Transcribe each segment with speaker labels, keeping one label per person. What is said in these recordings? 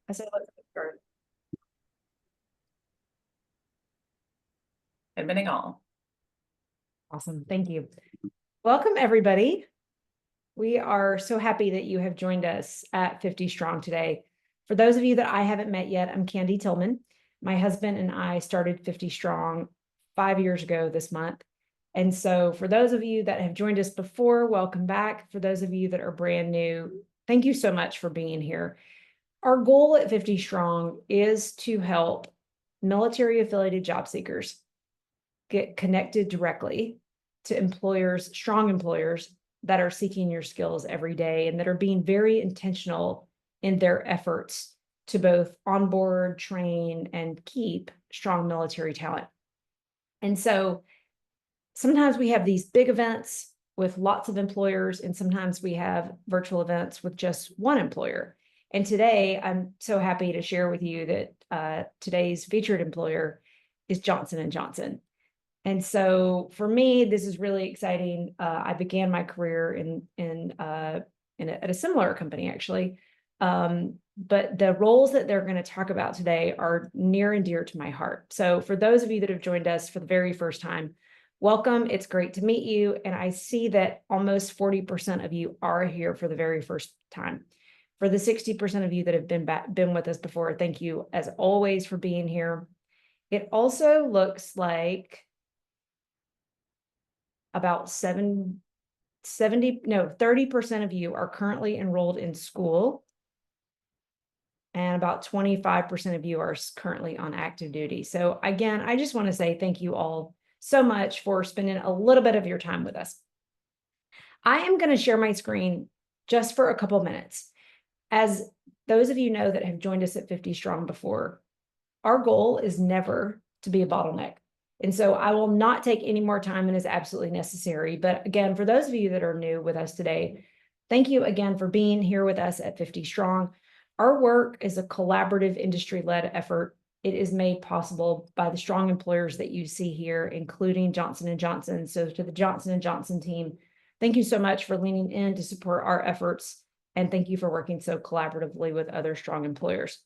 Speaker 1: I said, let's get started.
Speaker 2: Admitting all.
Speaker 1: Awesome. Thank you. Welcome, everybody. We are so happy that you have joined us at 50 Strong today. For those of you that I haven't met yet, I'm Candy Tillman. My husband and I started 50 Strong 5 years ago this month. And so for those of you that have joined us before, welcome back. For those of you that are brand new, thank you so much for being here. Our goal at 50 Strong is to help military affiliated job seekers get connected directly to employers, strong employers that are seeking your skills every day and that are being very intentional in their efforts to both onboard, train, and keep strong military talent. And so sometimes we have these big events with lots of employers, and sometimes we have virtual events with just one employer. And today, I'm so happy to share with you that today's featured employer is Johnson & Johnson. And so for me, this is really exciting. I began my career at a similar company, actually. But the roles that they're going to talk about today are near and dear to my heart. So for those of you that have joined us for the very first time, welcome. It's great to meet you. And I see that almost 40% of you are here for the very first time. For the 60% of you that have been with us before, thank you as always for being here. It also looks like about 30% of you are currently enrolled in school. And about 25% of you are currently on active duty. So again, I just want to say thank you all so much for spending a little bit of your time with us. I am going to share my screen just for a couple of minutes. As those of you know that have joined us at 50 Strong before, our goal is never to be a bottleneck. And so I will not take any more time than is absolutely necessary. But again, for those of you that are new with us today, thank you again for being here with us at 50 Strong. Our work is a collaborative industry-led effort. It is made possible by the strong employers that you see here, including Johnson & Johnson. So to the Johnson & Johnson team, thank you so much for leaning in to support our efforts. And thank you for working so collaboratively with other strong employers.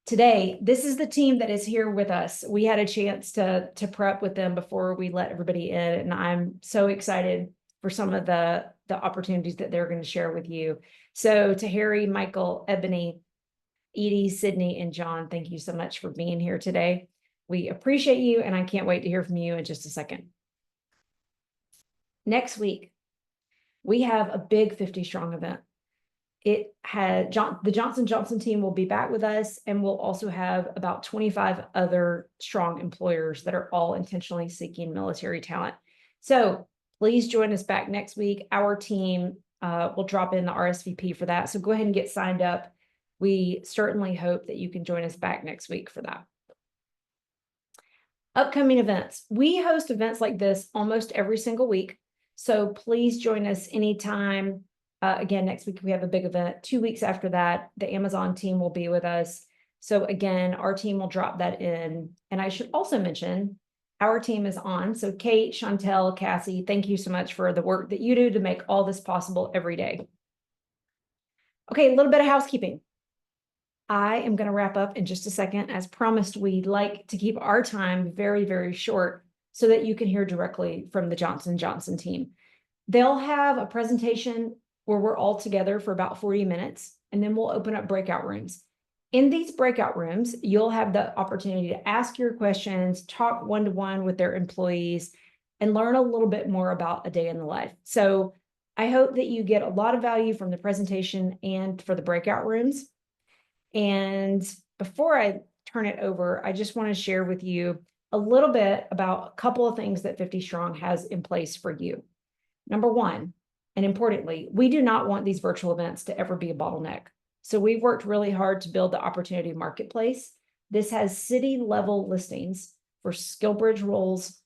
Speaker 1: Today, this is the team that is here with us. We had a chance to prep with them before we let everybody in, and I'm so excited for some of the opportunities that they're going to share with you. So to Harry, Michael, Ebony, Edie, Sydney, and John, thank you so much for being here today. We appreciate you, and I can't wait to hear from you in just a second. Next week, we have a big 50 Strong event. It had the Johnson & Johnson team will be back with us, and we'll also have about 25 other strong employers that are all intentionally seeking military talent. So please join us back next week. Our team will drop in the RSVP for that. So go ahead and get signed up. We certainly hope that you can join us back next week for that. Upcoming events. We host events like this almost every single week. So please join us anytime. Again, next week we have a big event. 2 weeks after that, the Amazon team will be with us. So again, our team will drop that in. And I should also mention, our team is on. So Kate, Chantel, Cassie, thank you so much for the work that you do to make all this possible every day. Okay, a little bit of housekeeping. I am going to wrap up in just a second. As promised, we'd like to keep our time very, very short so that you can hear directly from the Johnson & Johnson team. They'll have a presentation where we're all together for about 40 minutes, and then we'll open up breakout rooms. In these breakout rooms, you'll have the opportunity to ask your questions, talk one-to-one with their employees, and learn a little bit more about a day in the life. So I hope that you get a lot of value from the presentation and for the breakout rooms. And before I turn it over, I just want to share with you a little bit about a couple of things that 50 Strong has in place for you. Number one, and importantly, we do not want these virtual events to ever be a bottleneck. So we've worked really hard to build the opportunity marketplace. This has city level listings for SkillBridge roles,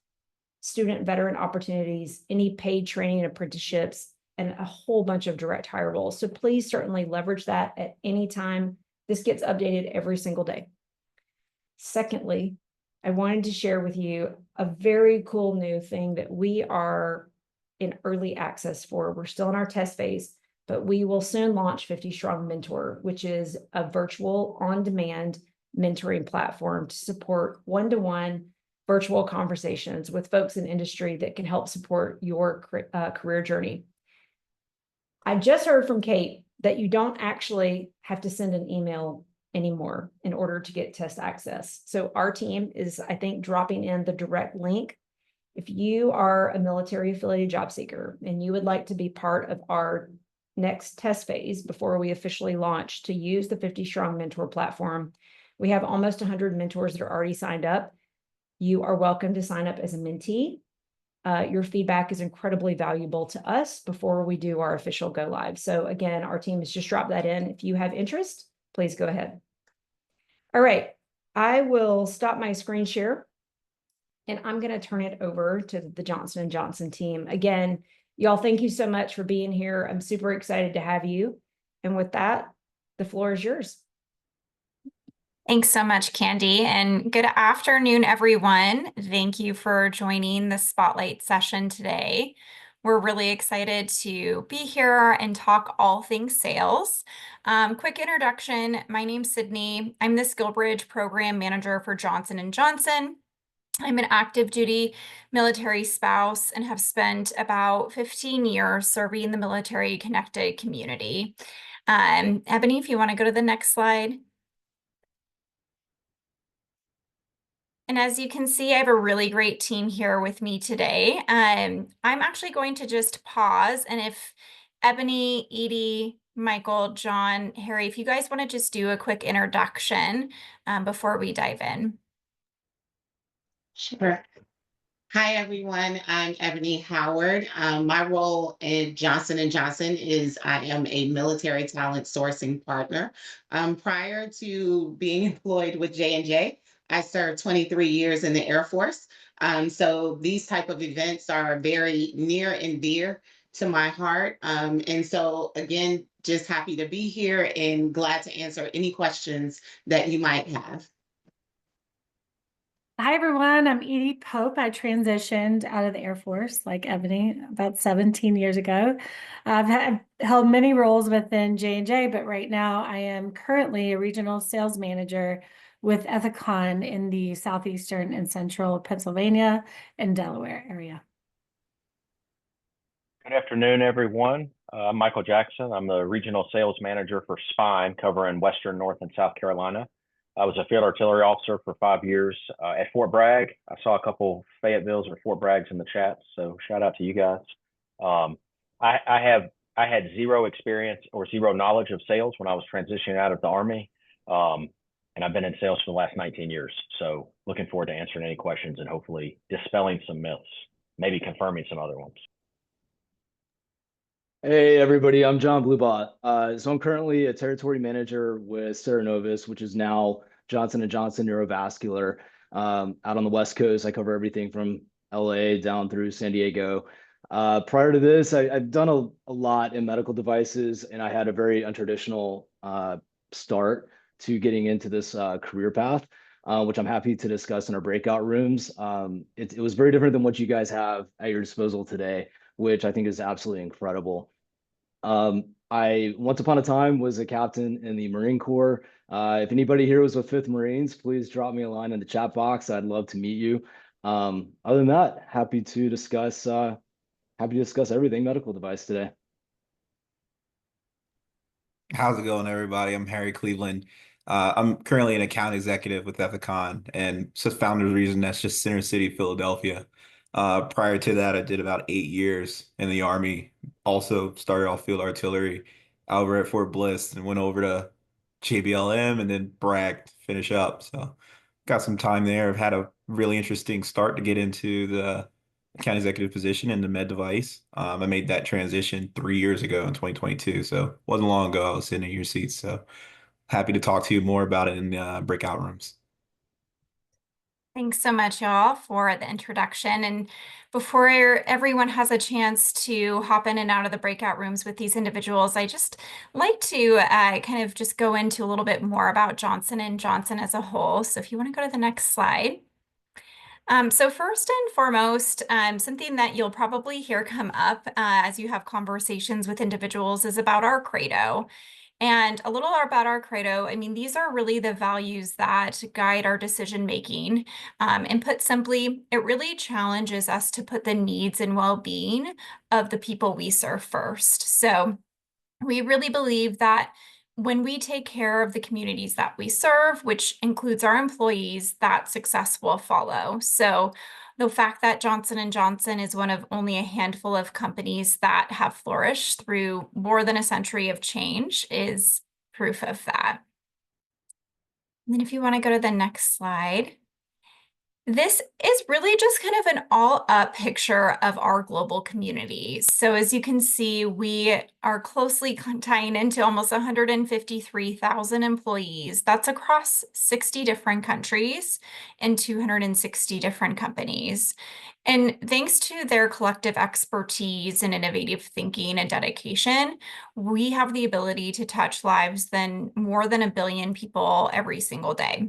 Speaker 1: student veteran opportunities, any paid training and apprenticeships, and a whole bunch of direct hire roles. So please certainly leverage that at any time. This gets updated every single day. Secondly, I wanted to share with you a very cool new thing that we are in early access for. We're still in our test phase, but we will soon launch 50 Strong Mentor, which is a virtual on-demand mentoring platform to support one-to-one virtual conversations with folks in industry that can help support your career journey. I just heard from Kate that you don't actually have to send an email anymore in order to get test access. So our team is, I think, dropping in the direct link. If you are a military affiliated job seeker and you would like to be part of our next test phase before we officially launch to use the 50 Strong Mentor platform, we have almost 100 mentors that are already signed up. You are welcome to sign up as a mentee. Your feedback is incredibly valuable to us before we do our official go live. So again, our team has just dropped that in. If you have interest, please go ahead. All right, I will stop my screen share and I'm going to turn it over to the Johnson & Johnson team. Again, y'all, thank you so much for being here. I'm super excited to have you. And with that, the floor is yours.
Speaker 2: Thanks so much, Candy, and good afternoon, everyone. Thank you for joining the Spotlight session today. We're really excited to be here and talk all things sales. Quick introduction, my name's Sydney. I'm the SkillBridge Program Manager for Johnson & Johnson. I'm an active duty military spouse and have spent about 15 years serving the military connected community. Ebony, if you want to go to the next slide. And as you can see, I have a really great team here with me today. I'm actually going to just pause, and if Ebony, Edie, Michael, John, Harry, if you guys want to just do a quick introduction before we dive in.
Speaker 3: Sure. Hi, everyone. I'm Ebony Howard. My role in Johnson & Johnson is I am a military talent sourcing partner. Prior to being employed with J&J, I served 23 years in the Air Force. So these type of events are very near and dear to my heart. And so again, just happy to be here and glad to answer any questions that you might have.
Speaker 4: Hi, everyone. I'm Edie Pope. I transitioned out of the Air Force, like Ebony, about 17 years ago. I've held many roles within J&J, but right now I am currently a regional sales manager with Ethicon in the southeastern and central Pennsylvania and Delaware area.
Speaker 5: Good afternoon, everyone. I'm Michael Jackson. I'm the regional sales manager for Spine, covering Western, North, and South Carolina. I was a field artillery officer for 5 years at Fort Bragg. I saw a couple Fayettevilles or Fort Braggs in the chat, so shout out to you guys. I had zero experience or zero knowledge of sales when I was transitioning out of the Army, and I've been in sales for the last 19 years. So looking forward to answering any questions and hopefully dispelling some myths, maybe confirming some other ones.
Speaker 6: Hey everybody, I'm John Bluebot. So I'm currently a territory manager with Cerenovus, which is now Johnson & Johnson Neurovascular. Out on the West Coast, I cover everything from LA down through San Diego. Prior to this, I've done a lot in medical devices, and I had a very untraditional start to getting into this career path, which I'm happy to discuss in our breakout rooms. It was very different than what you guys have at your disposal today, which I think is absolutely incredible. I once upon a time was a captain in the Marine Corps. If anybody here was with 5th Marines, please drop me a line in the chat box. I'd love to meet you. Other than that, happy to discuss everything medical device today.
Speaker 7: How's it going, everybody? I'm Harry Cleveland. I'm currently an account executive with Ethicon, and it's a founder's reason that's just Center City, Philadelphia. Prior to that, I did about 8 years in the Army. Also started off field artillery over at Fort Bliss and went over to JBLM and then Bragg to finish up. So got some time there. I've had a really interesting start to get into the account executive position in the med device. I made that transition 3 years ago in 2022. So it wasn't long ago I was sitting in your seats. So happy to talk to you more about it in breakout rooms.
Speaker 2: Thanks so much, y'all, for the introduction. And before everyone has a chance to hop in and out of the breakout rooms with these individuals, I just like to kind of just go into a little bit more about Johnson & Johnson as a whole. So if you want to go to the next slide. So first and foremost, something that you'll probably hear come up as you have conversations with individuals is about our credo. And a little about our credo, I mean, these are really the values that guide our decision making. And put simply, it really challenges us to put the needs and well-being of the people we serve first. So we really believe that when we take care of the communities that we serve, which includes our employees, that success will follow. So the fact that Johnson & Johnson is one of only a handful of companies that have flourished through more than a century of change is proof of that. And then if you want to go to the next slide. This is really just kind of an all-up picture of our global community. So as you can see, we are closely tying into almost 153,000 employees. That's across 60 different countries and 260 different companies. And thanks to their collective expertise and innovative thinking and dedication, we have the ability to touch lives than more than 1 billion people every single day.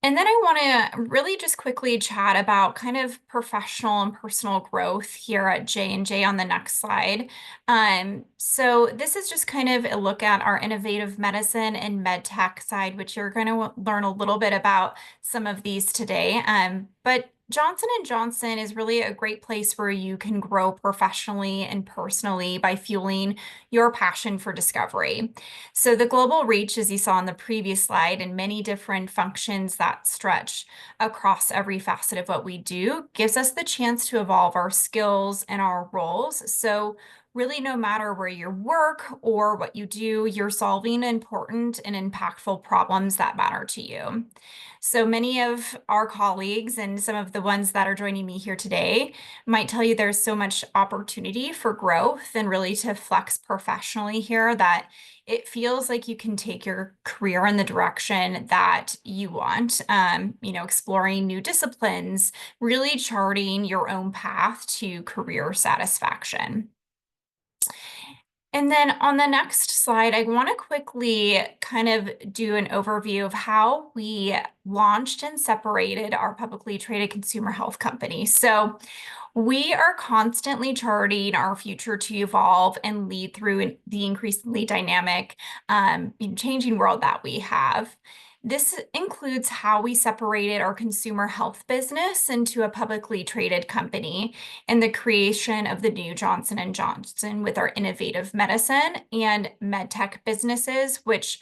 Speaker 2: And then I want to really just quickly chat about kind of professional and personal growth here at J&J on the next slide. So this is just kind of a look at our innovative medicine and med tech side, which you're going to learn a little bit about some of these today. But Johnson & Johnson is really a great place where you can grow professionally and personally by fueling your passion for discovery. So the global reach, as you saw on the previous slide, and many different functions that stretch across every facet of what we do, gives us the chance to evolve our skills and our roles. So really, no matter where you work or what you do, you're solving important and impactful problems that matter to you. So many of our colleagues and some of the ones that are joining me here today might tell you there's so much opportunity for growth and really to flex professionally here that it feels like you can take your career in the direction that you want, exploring new disciplines, really charting your own path to career satisfaction. And then on the next slide, I want to quickly kind of do an overview of how we launched and separated our publicly traded consumer health company. So we are constantly charting our future to evolve and lead through the increasingly dynamic, changing world that we have. This includes how we separated our consumer health business into a publicly traded company and the creation of the new Johnson & Johnson with our innovative medicine and medtech businesses, which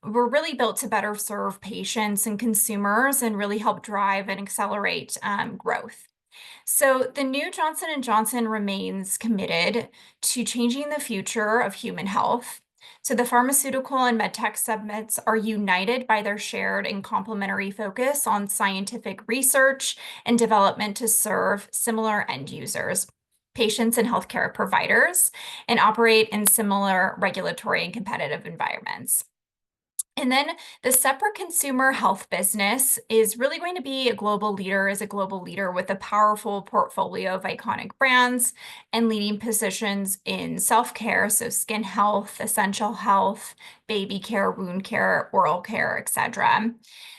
Speaker 2: were really built to better serve patients and consumers and really help drive and accelerate growth. So the new Johnson & Johnson remains committed to changing the future of human health. So the pharmaceutical and medtech segments are united by their shared and complementary focus on scientific research and development to serve similar end users, patients and healthcare providers, and operate in similar regulatory and competitive environments. And then the separate consumer health business is really going to be a global leader with a powerful portfolio of iconic brands and leading positions in self-care, so skin health, essential health, baby care, wound care, oral care, etc.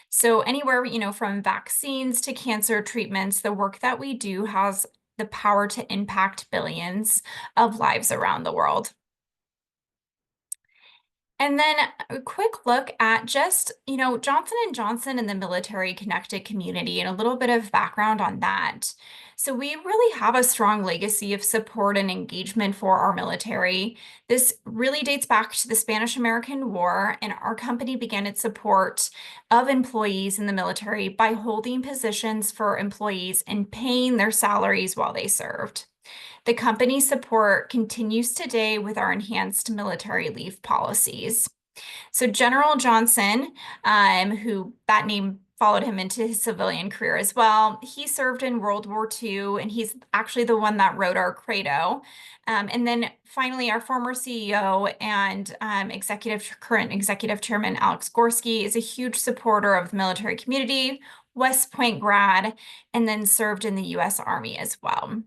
Speaker 2: So anywhere, from vaccines to cancer treatments, the work that we do has the power to impact billions of lives around the world. And then a quick look at just, Johnson & Johnson and the military connected community and a little bit of background on that. So we really have a strong legacy of support and engagement for our military. This really dates back to the Spanish-American War, and our company began its support of employees in the military by holding positions for employees and paying their salaries while they served. The company support continues today with our enhanced military leave policies. So General Johnson, who that name followed him into his civilian career as well, he served in World War II, and he's actually the one that wrote our credo. And then finally, our former CEO and current executive chairman, Alex Gorsky, is a huge supporter of the military community, West Point grad, and then served in the U.S. Army as well.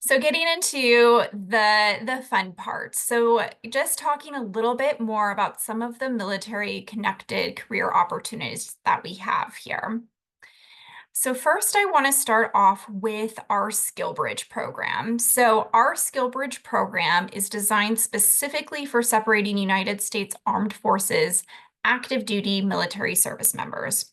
Speaker 2: So getting into the fun parts. So just talking a little bit more about some of the military connected career opportunities that we have here. So first, I want to start off with our SkillBridge program. So our SkillBridge program is designed specifically for separating United States Armed Forces active duty military service members.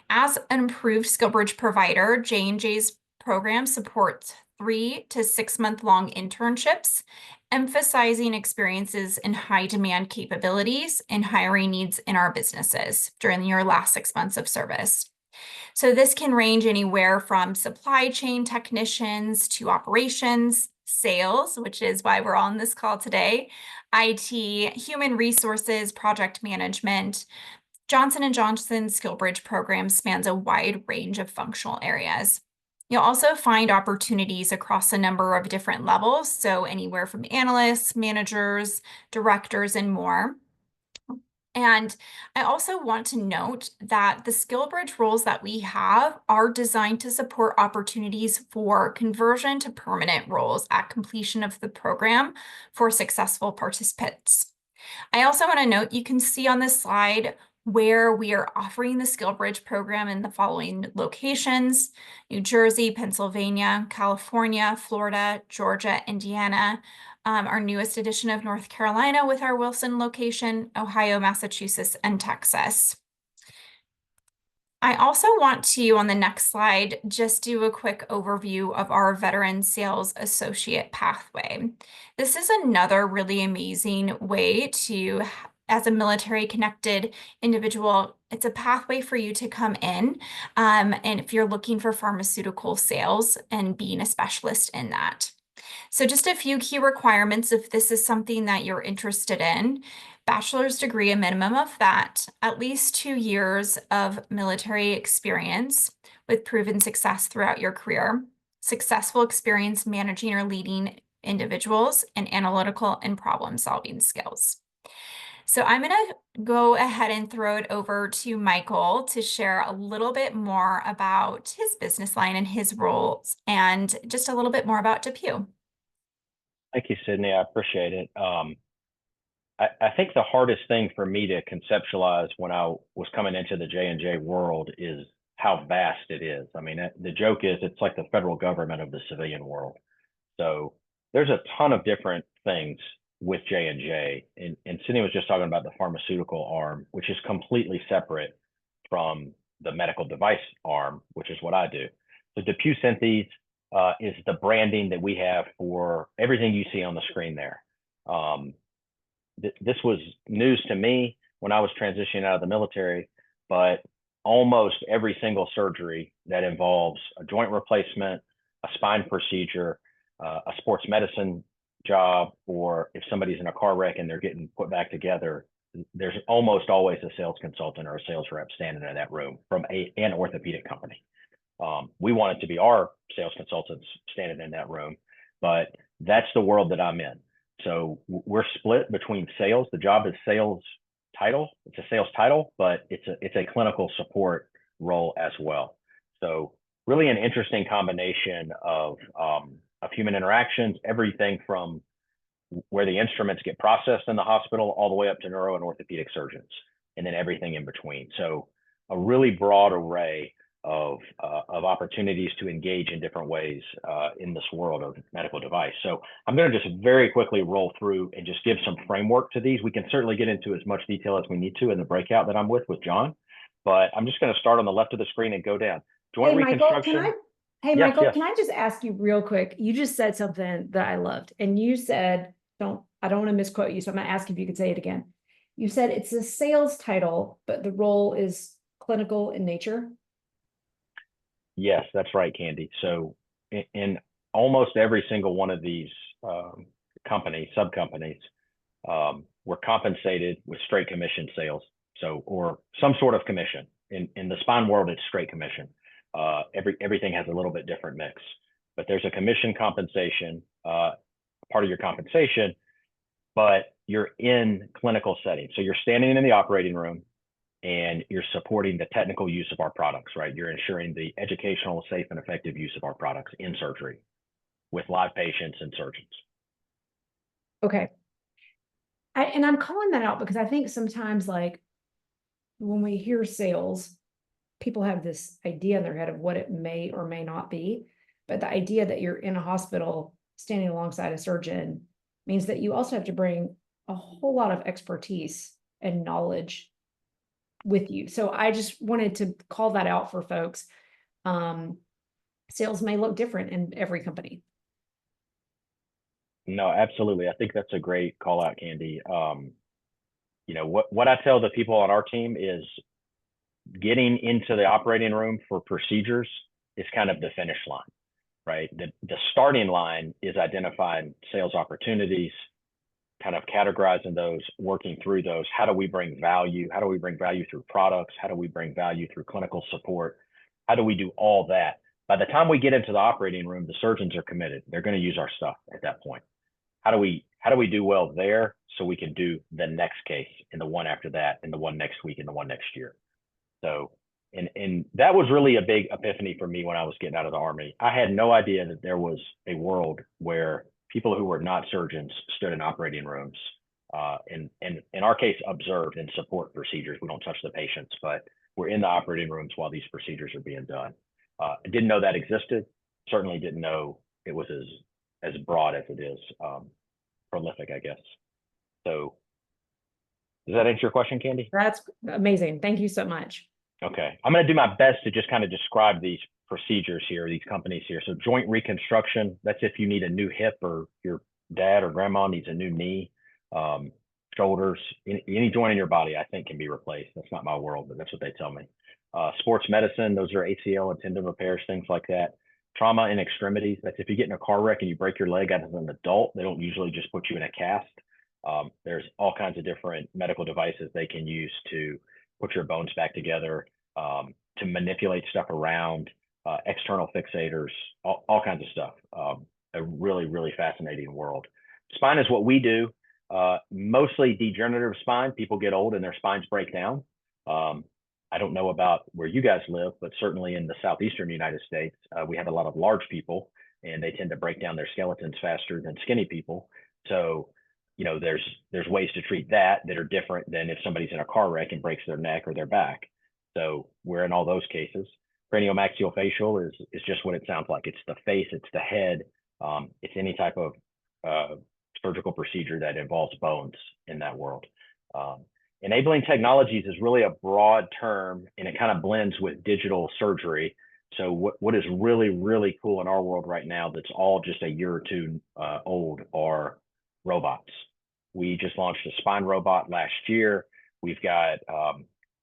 Speaker 2: As an improved SkillBridge provider, J&J's program supports 3 to 6 month long internships, emphasizing experiences in high demand capabilities and hiring needs in our businesses during your last 6 months of service. So this can range anywhere from supply chain technicians to operations, sales, which is why we're on this call today, IT, human resources, project management. Johnson & Johnson's SkillBridge program spans a wide range of functional areas. You'll also find opportunities across a number of different levels, so anywhere from analysts, managers, directors, and more. And I also want to note that the SkillBridge roles that we have are designed to support opportunities for conversion to permanent roles at completion of the program for successful participants. I also want to note, you can see on this slide where we are offering the SkillBridge program in the following locations: New Jersey, Pennsylvania, California, Florida, Georgia, Indiana, our newest edition of North Carolina with our Wilson location, Ohio, Massachusetts, and Texas. I also want to, on the next slide, just do a quick overview of our Veteran Sales Associate pathway. This is another really amazing way to, as a military connected individual, it's a pathway for you to come in. And if you're looking for pharmaceutical sales and being a specialist in that. So just a few key requirements if this is something that you're interested in. Bachelor's degree, a minimum of that, at least 2 years of military experience with proven success throughout your career, successful experience managing or leading individuals, and analytical and problem-solving skills. So I'm going to go ahead and throw it over to Michael to share a little bit more about his business line and his roles, and just a little bit more about DePuy.
Speaker 5: Thank you, Sydney. I appreciate it. I think the hardest thing for me to conceptualize when I was coming into the J&J world is how vast it is. I mean, the joke is it's like the federal government of the civilian world. So there's a ton of different things with J&J. And Sydney was just talking about the pharmaceutical arm, which is completely separate from the medical device arm, which is what I do. So DePuy Synthes is the branding that we have for everything you see on the screen there. This was news to me when I was transitioning out of the military, but almost every single surgery that involves a joint replacement, a spine procedure, a sports medicine job, or if somebody's in a car wreck and they're getting put back together, there's almost always a sales consultant or a sales rep standing in that room from an orthopedic company. We want it to be our sales consultants standing in that room, but that's the world that I'm in. So we're split between sales. The job is sales title. It's a sales title, but it's a clinical support role as well. So really an interesting combination of human interactions, everything from where the instruments get processed in the hospital all the way up to neuro and orthopedic surgeons, and then everything in between. So a really broad array of opportunities to engage in different ways in this world of medical device. So I'm going to just very quickly roll through and just give some framework to these. We can certainly get into as much detail as we need to in the breakout that I'm with John, but I'm just going to start on the left of the screen and go down. Joint reconstruction.
Speaker 1: Michael, can I just ask you real quick? You just said something that I loved, and you said, I don't want to misquote you, so I'm going to ask if you could say it again. You said it's a sales title, but the role is clinical in nature.
Speaker 5: Yes, that's right, Candy. So in almost every single one of these companies, sub-companies, we're compensated with straight commission sales. So, or some sort of commission. In the spine world, it's straight commission. Everything has a little bit different mix, but there's a commission compensation, part of your compensation, but you're in clinical settings. So you're standing in the operating room and you're supporting the technical use of our products, right? You're ensuring the educational, safe, and effective use of our products in surgery. with live patients and surgeons.
Speaker 1: Okay. And I'm calling that out because I think sometimes, like, when we hear sales, people have this idea in their head of what it may or may not be. But the idea that you're in a hospital standing alongside a surgeon means that you also have to bring a whole lot of expertise and knowledge with you. So I just wanted to call that out for folks. Sales may look different in every company.
Speaker 5: No, absolutely. I think that's a great call out, Candy. You know, what I tell the people on our team is getting into the operating room for procedures is kind of the finish line, right? The starting line is identifying sales opportunities, kind of categorizing those, working through those. How do we bring value? How do we bring value through products? How do we bring value through clinical support? How do we do all that? By the time we get into the operating room, the surgeons are committed. They're going to use our stuff at that point. How do we do well there so we can do the next case and the one after that and the one next week and the one next year? So, and that was really a big epiphany for me when I was getting out of the Army. I had no idea that there was a world where people who were not surgeons stood in operating rooms, and in our case, observed and support procedures. We don't touch the patients, but we're in the operating rooms while these procedures are being done. I didn't know that existed. Certainly didn't know it was as broad as it is, prolific, I guess. So does that answer your question, Candy?
Speaker 1: That's amazing. Thank you so much.
Speaker 5: Okay. I'm going to do my best to just kind of describe these procedures here, these companies here. So joint reconstruction, that's if you need a new hip or your dad or grandma needs a new knee, shoulders, any joint in your body, I think can be replaced. That's not my world, but that's what they tell me. Sports medicine, those are ACL and tendon repairs, things like that. Trauma and extremities, that's if you get in a car wreck and you break your leg as an adult, they don't usually just put you in a cast. There's all kinds of different medical devices they can use to put your bones back together, to manipulate stuff around, external fixators, all kinds of stuff. A really, really fascinating world. Spine is what we do. Mostly degenerative spine. People get old and their spines break down. I don't know about where you guys live, but certainly in the southeastern United States, we have a lot of large people and they tend to break down their skeletons faster than skinny people. So, you know, there's ways to treat that are different than if somebody's in a car wreck and breaks their neck or their back. So we're in all those cases. Craniomaxillofacial is just what it sounds like. It's the face, it's the head. It's any type of surgical procedure that involves bones in that world. Enabling technologies is really a broad term, and it kind of blends with digital surgery. So what is really, really cool in our world right now that's all just a year or two old are robots. We just launched a spine robot last year. We've got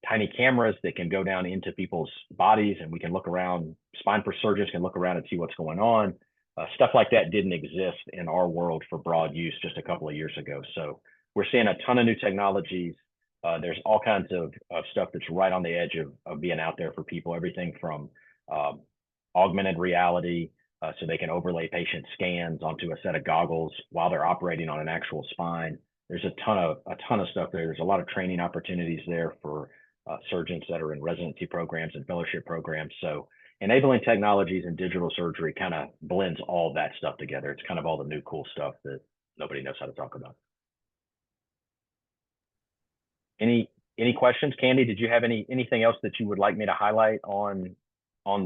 Speaker 5: tiny cameras that can go down into people's bodies and we can look around. Spine surgeons can look around and see what's going on. Stuff like that didn't exist in our world for broad use just a couple of years ago. So we're seeing a ton of new technologies. There's all kinds of stuff that's right on the edge of being out there for people, everything from augmented reality, so they can overlay patient scans onto a set of goggles while they're operating on an actual spine. There's a ton of stuff there. There's a lot of training opportunities there for surgeons that are in residency programs and fellowship programs. So enabling technologies and digital surgery kind of blends all that stuff together. It's kind of all the new cool stuff that nobody knows how to talk about. Any questions? Candy, did you have anything else that you would like me to highlight on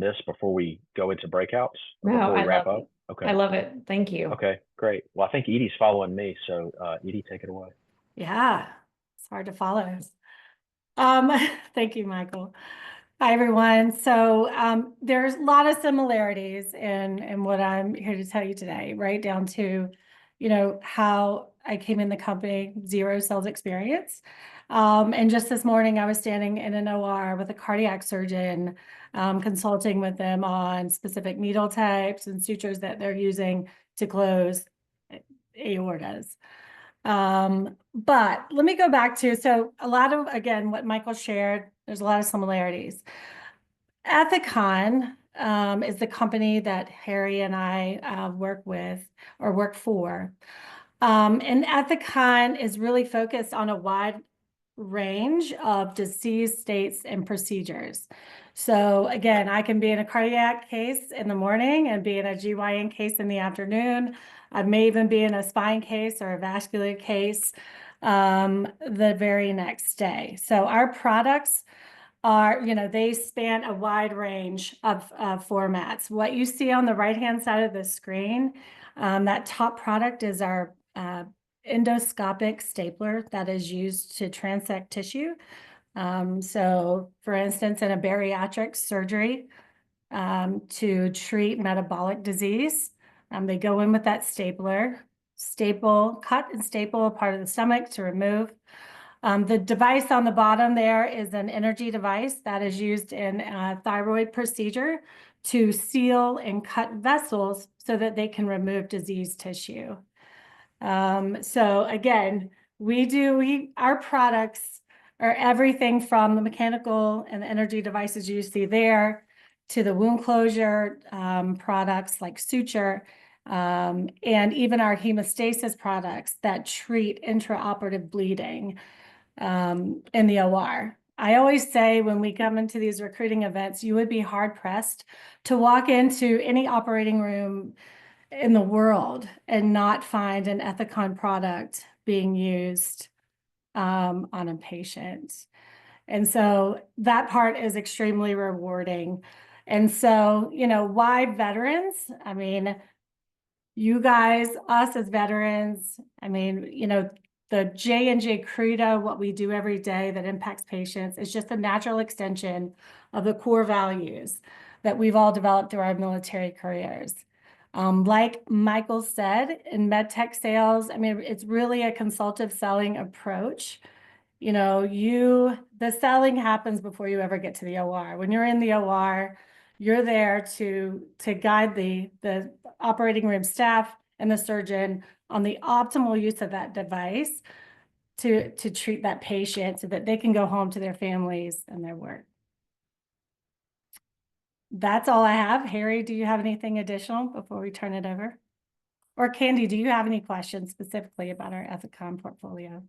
Speaker 5: this before we go into breakouts?
Speaker 1: No,
Speaker 5: before we
Speaker 1: I
Speaker 5: wrap
Speaker 1: love
Speaker 5: up?
Speaker 1: it.
Speaker 5: Okay.
Speaker 1: I love it. Thank you.
Speaker 5: Okay, great. Well, I think Edie's following me. So Edie, take it away.
Speaker 4: Yeah, it's hard to follow. Thank you, Michael. Hi, everyone. So there's a lot of similarities in what I'm here to tell you today, right down to, you know, how I came in the company, 0 sales experience. And just this morning, I was standing in an OR with a cardiac surgeon, consulting with them on specific needle types and sutures that they're using to close aortas. But let me go back to, so a lot of, again, what Michael shared, there's a lot of similarities. Ethicon is the company that Harry and I work with or work for. And Ethicon is really focused on a wide range of disease states and procedures. So again, I can be in a cardiac case in the morning and be in a GYN case in the afternoon. I may even be in a spine case or a vascular case the very next day. So our products are, they span a wide range of formats. What you see on the right-hand side of the screen, that top product is our endoscopic stapler that is used to transect tissue. So for instance, in a bariatric surgery to treat metabolic disease, they go in with that stapler, cut and staple a part of the stomach to remove. The device on the bottom there is an energy device that is used in a thyroid procedure to seal and cut vessels so that they can remove diseased tissue. So again, our products are everything from the mechanical and the energy devices you see there to the wound closure products like suture, and even our hemostasis products that treat intraoperative bleeding in the OR. I always say when we come into these recruiting events, you would be hard pressed to walk into any operating room in the world and not find an Ethicon product being used on a patient. And so that part is extremely rewarding. And so, why veterans? I mean, you guys, us as veterans, the J&J Credo, what we do every day that impacts patients, is just a natural extension of the core values that we've all developed through our military careers. Like Michael said, in medtech sales, it's really a consultative selling approach. The selling happens before you ever get to the OR. When you're in the OR, you're there to guide the operating room staff and the surgeon on the optimal use of that device to treat that patient so that they can go home to their families and their work. That's all I have. Harry, do you have anything additional before we turn it over? Or Candy, do you have any questions specifically about our Ethicon portfolio?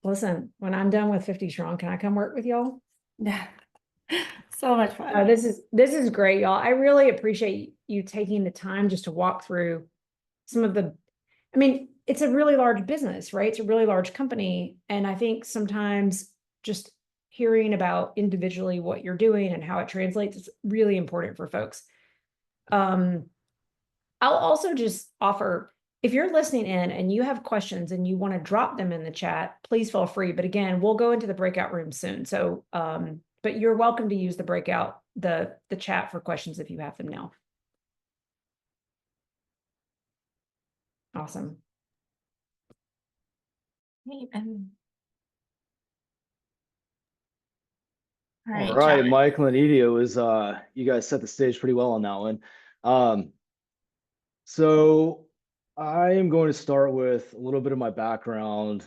Speaker 1: Listen, when I'm done with 50 Strong, can I come work with y'all?
Speaker 4: Yeah. So much fun.
Speaker 1: This is great, y'all. I really appreciate you taking the time just to walk through some of it's a really large business, right? It's a really large company. And I think sometimes just hearing about individually what you're doing and how it translates is really important for folks. I'll also just offer, if you're listening in and you have questions and you want to drop them in the chat, please feel free. But again, we'll go into the breakout room soon. So, but you're welcome to use the breakout, the chat for questions if you have them now. Awesome.
Speaker 6: All right, Michael and Edie, you guys set the stage pretty well on that one. So I am going to start with a little bit of my background,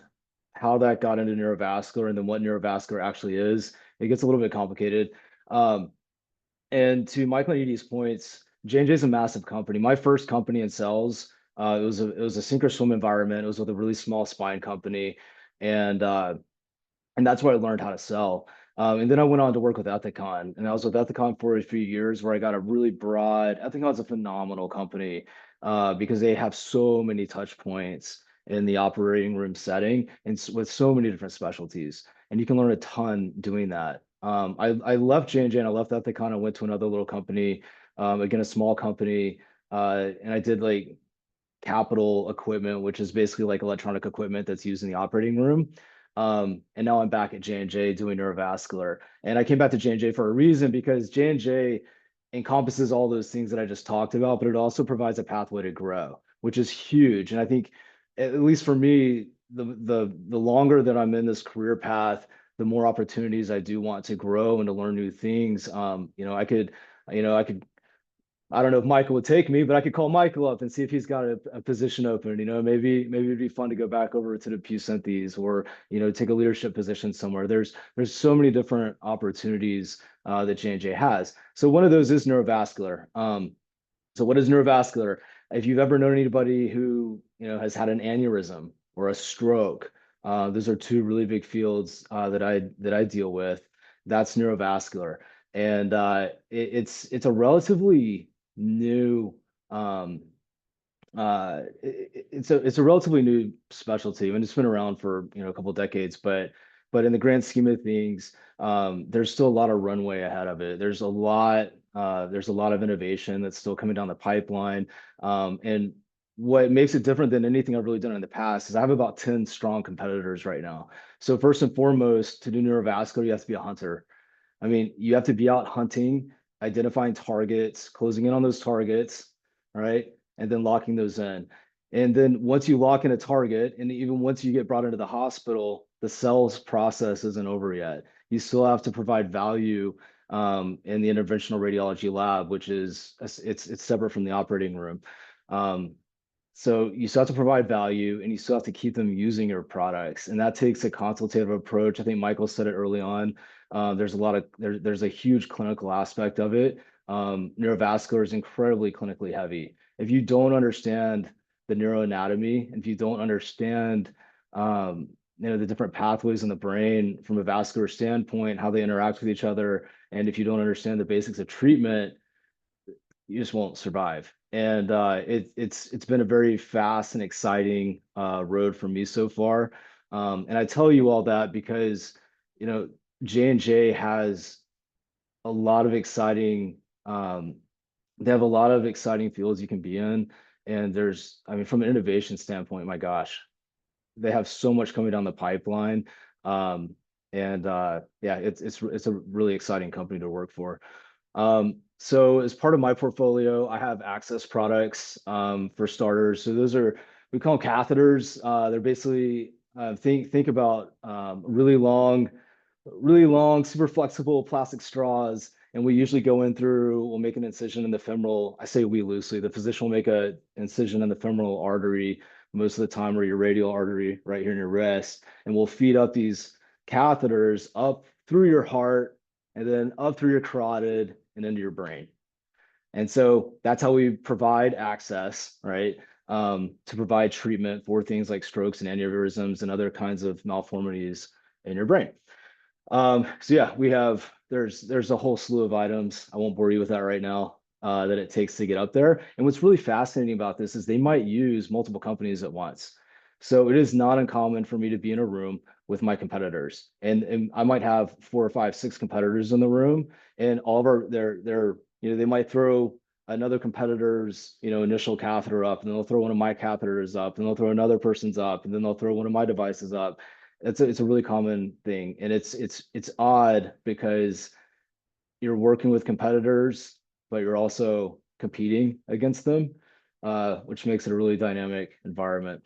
Speaker 6: how that got into neurovascular, and then what neurovascular actually is. It gets a little bit complicated. And to Michael and Edie's points, J&J is a massive company. My first company in sales, it was a sink or swim environment. It was with a really small spine company, and that's where I learned how to sell. And then I went on to work with Ethicon, and I was with Ethicon for a few years where I got a really broad. Ethicon's a phenomenal company because they have so many touch points in the operating room setting and with so many different specialties, and you can learn a ton doing that. I left J&J and I left Ethicon. I went to another little company, again, a small company, and I did like capital equipment, which is basically like electronic equipment that's used in the operating room. And now I'm back at J&J doing neurovascular. And I came back to J&J for a reason, because J&J encompasses all those things that I just talked about, but it also provides a pathway to grow, which is huge. And I think, at least for me, the longer that I'm in this career path, the more opportunities I do want to grow and to learn new things. I don't know if Michael would take me, but I could call Michael up and see if he's got a position open. Maybe it'd be fun to go back over to the Pew Synthes or, take a leadership position somewhere. There's so many different opportunities that J&J has. So one of those is neurovascular. So what is neurovascular? If you've ever known anybody who, has had an aneurysm or a stroke Those are two really big fields that I deal with. That's neurovascular, and it's a relatively new it's a relatively new specialty and it's been around for a couple decades, but in the grand scheme of things, there's still a lot of runway ahead of it. There's a lot of innovation that's still coming down the pipeline, and what makes it different than anything I've really done in the past is I have about 10 strong competitors right now. So first and foremost, to do neurovascular, you have to be a hunter. I mean, you have to be out hunting, identifying targets, closing in on those targets, right? And then locking those in. And then once you lock in a target, and even once you get brought into the hospital, the sales process isn't over yet. You still have to provide value in the interventional radiology lab, which is it's separate from the operating room. So you still have to provide value and you still have to keep them using your products. And that takes a consultative approach. I think Michael said it early on. There's a huge clinical aspect of it. Neurovascular is incredibly clinically heavy. If you don't understand the neuroanatomy, if you don't understand the different pathways in the brain from a vascular standpoint, how they interact with each other, and if you don't understand the basics of treatment, you just won't survive. And it's been a very fast and exciting road for me so far. And I tell you all that because J&J has a lot of exciting they have a lot of exciting fields you can be in. And from an innovation standpoint, my gosh, they have so much coming down the pipeline. Yeah, it's a really exciting company to work for. So as part of my portfolio, I have access products for starters. So we call them catheters. They're basically think about really long, super flexible plastic straws. And we usually we'll make an incision in the femoral. I say we loosely. The physician will make an incision in the femoral artery most of the time, or your radial artery right here in your wrist. And we'll feed up these catheters up through your heart and then up through your carotid and into your brain. And so that's how we provide access, right? To provide treatment for things like strokes and aneurysms and other kinds of malformities in your brain. So yeah, there's a whole slew of items. I won't bore you with that right now, that it takes to get up there. And what's really fascinating about this is they might use multiple companies at once. So it is not uncommon for me to be in a room with my competitors, and I might have 4 or 5, 6 competitors in the room, and all of they might throw another competitor's initial catheter up, and then they'll throw one of my catheters up, and they'll throw another person's up, and then they'll throw one of my devices up. It's a really common thing, and it's odd because you're working with competitors, but you're also competing against them, which makes it a really dynamic environment.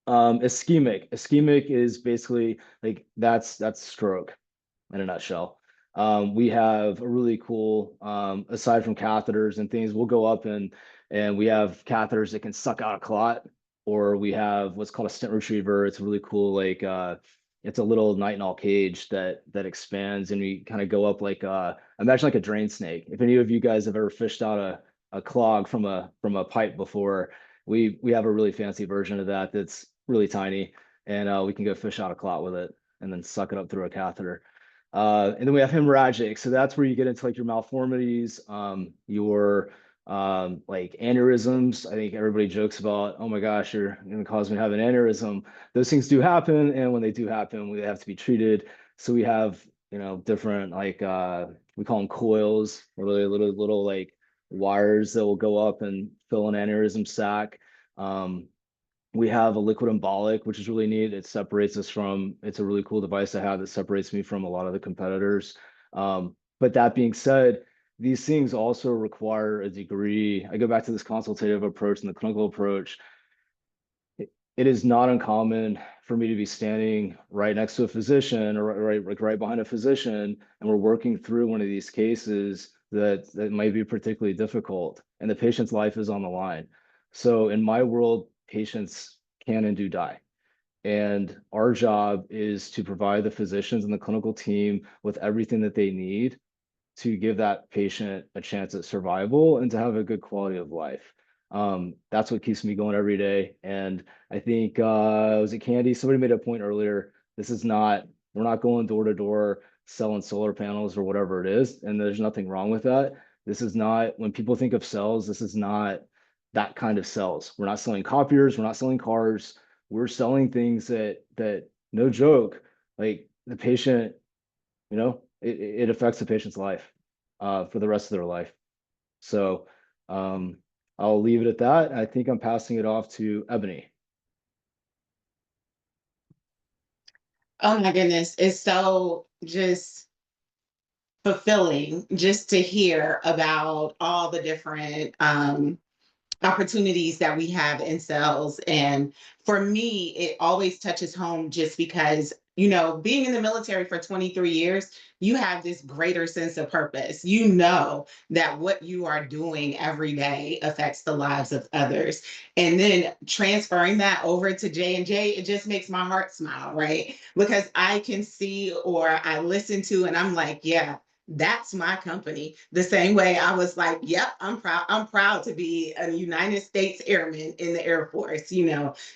Speaker 6: Ischemic is basically like that's stroke in a nutshell. We have a really cool, aside from catheters and things, we'll go up and we have catheters that can suck out a clot, or we have what's called a stent retriever. It's really cool, it's a little nitinol cage that expands, and we kind of go up imagine like a drain snake. If any of you guys have ever fished out a clog from a pipe before, we have a really fancy version of that that's really tiny, and we can go fish out a clot with it and then suck it up through a catheter. And then we have hemorrhagic. So that's where you get into your malformities, your aneurysms. I think everybody jokes about, oh my gosh, you're going to cause me to have an aneurysm. Those things do happen. And when they do happen, we have to be treated. So we have, different, we call them coils, or really little wires that will go up and fill an aneurysm sac. We have a liquid embolic, which is really neat. It's a really cool device I have that separates me from a lot of the competitors. But that being said, these things also require a degree. I go back to this consultative approach and the clinical approach. It is not uncommon for me to be standing right next to a physician, or right behind a physician, and we're working through one of these cases that might be particularly difficult, and the patient's life is on the line. So in my world, patients can and do die. And our job is to provide the physicians and the clinical team with everything that they need to give that patient a chance at survival and to have a good quality of life. That's what keeps me going every day. And I think, was it Candy? Somebody made a point earlier. We're not going door to door selling solar panels or whatever it is. And there's nothing wrong with that. This is not, when people think of sales, this is not that kind of sales. We're not selling copiers. We're not selling cars. We're selling things that no joke, like the patient, it affects the patient's life, for the rest of their life. So, I'll leave it at that. I think I'm passing it off to Ebony.
Speaker 3: Oh my goodness, it's so just fulfilling just to hear about all the different opportunities that we have in sales. And for me, it always touches home just because, being in the military for 23 years, you have this greater sense of purpose. You know that what you are doing every day affects the lives of others. And then transferring that over to J&J, it just makes my heart smile, right? Because I can see, or I listen to, and I'm like, yeah, that's my company. The same way I was like, yep, I'm proud to be a United States Airman in the Air Force,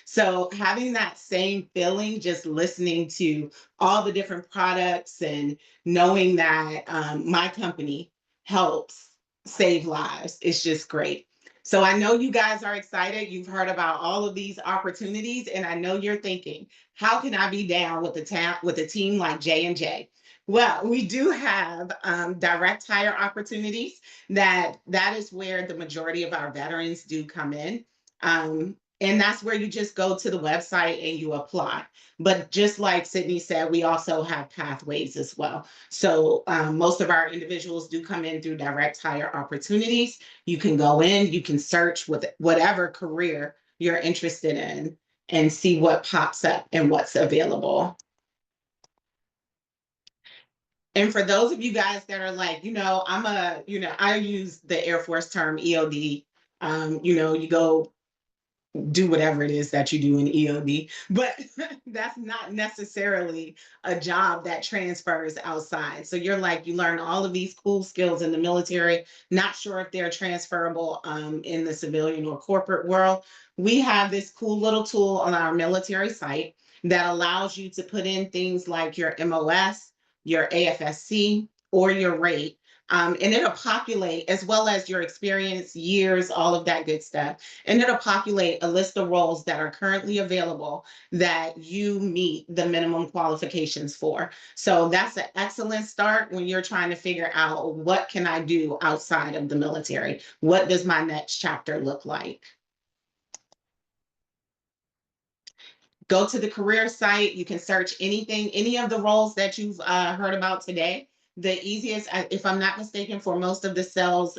Speaker 3: So having that same feeling, just listening to all the different products and knowing that my company helps save lives, it's just great. So I know you guys are excited. You've heard about all of these opportunities, and I know you're thinking, how can I be down with a team like J&J? Well, we do have direct hire opportunities. That is where the majority of our veterans do come in. And that's where you just go to the website and you apply. But just like Sydney said, we also have pathways as well. So most of our individuals do come in through direct hire opportunities. You can go in, you can search with whatever career you're interested in and see what pops up and what's available. And for those of you guys that are like, I use the Air Force term EOD. You go do whatever it is that you do in EOD, but that's not necessarily a job that transfers outside. So you're like, you learn all of these cool skills in the military, not sure if they're transferable in the civilian or corporate world. We have this cool little tool on our military site that allows you to put in things like your MOS, your AFSC, or your rate. And it'll populate, as well as your experience, years, all of that good stuff. And it'll populate a list of roles that are currently available that you meet the minimum qualifications for. So that's an excellent start when you're trying to figure out, what can I do outside of the military? What does my next chapter look like? Go to the career site. You can search anything, any of the roles that you've heard about today. The easiest, if I'm not mistaken, for most of the sales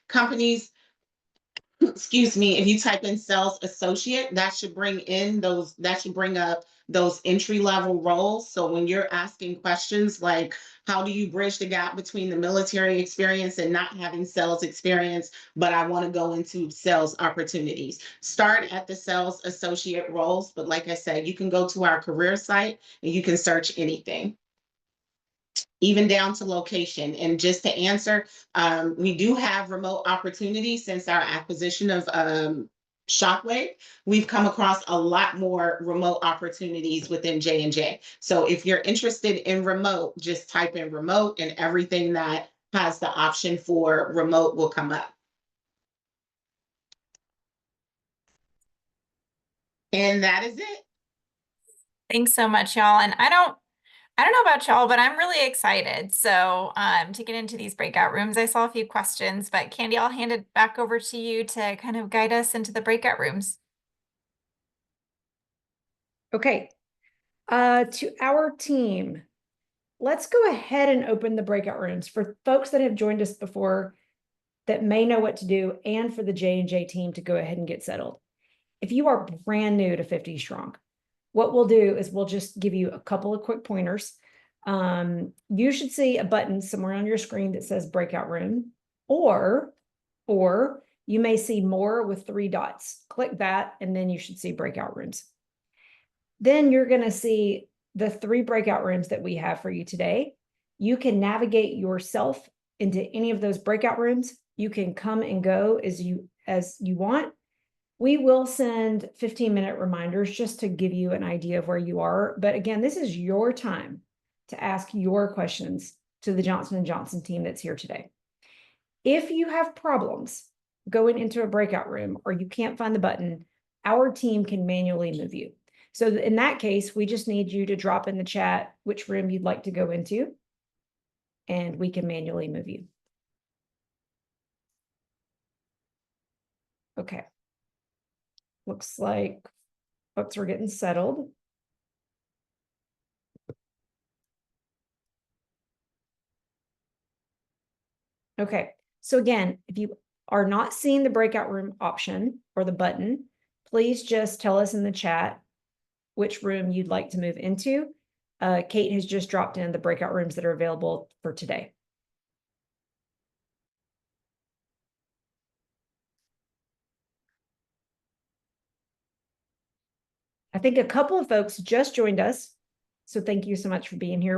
Speaker 3: companies, excuse me, if you type in sales associate, that should bring up those entry level roles. So when you're asking questions like, how do you bridge the gap between the military experience and not having sales experience, but I want to go into sales opportunities? Start at the sales associate roles. But like I said, you can go to our career site and you can search anything, even down to location. And just to answer, we do have remote opportunities. Since our acquisition of Shockwave, we've come across a lot more remote opportunities within J&J. So if you're interested in remote, just type in remote and everything that has the option for remote will come up. And that is it.
Speaker 2: Thanks so much, y'all. And I don't know about y'all, but I'm really excited. So to get into these breakout rooms, I saw a few questions, but Candy, I'll hand it back over to you to kind of guide us into the breakout rooms.
Speaker 1: Okay, to our team, let's go ahead and open the breakout rooms for folks that have joined us before that may know what to do, and for the J&J team to go ahead and get settled. If you are brand new to 50 Strong, what we'll do is we'll just give you a couple of quick pointers. You should see a button somewhere on your screen that says breakout room, or you may see more with 3 dots. Click that, and then you should see breakout rooms. Then you're going to see the 3 breakout rooms that we have for you today. You can navigate yourself into any of those breakout rooms You can come and go as you want. We will send 15-minute reminders just to give you an idea of where you are. But again, this is your time to ask your questions to the Johnson & Johnson team that's here today. If you have problems going into a breakout room or you can't find the button, our team can manually move you. So in that case, we just need you to drop in the chat which room you'd like to go into, and we can manually move you. Okay. Looks like folks are getting settled. Okay, so again, if you are not seeing the breakout room option or the button, please just tell us in the chat which room you'd like to move into. Kate has just dropped in the breakout rooms that are available for today. I think a couple of folks just joined us, so thank you so much for being here.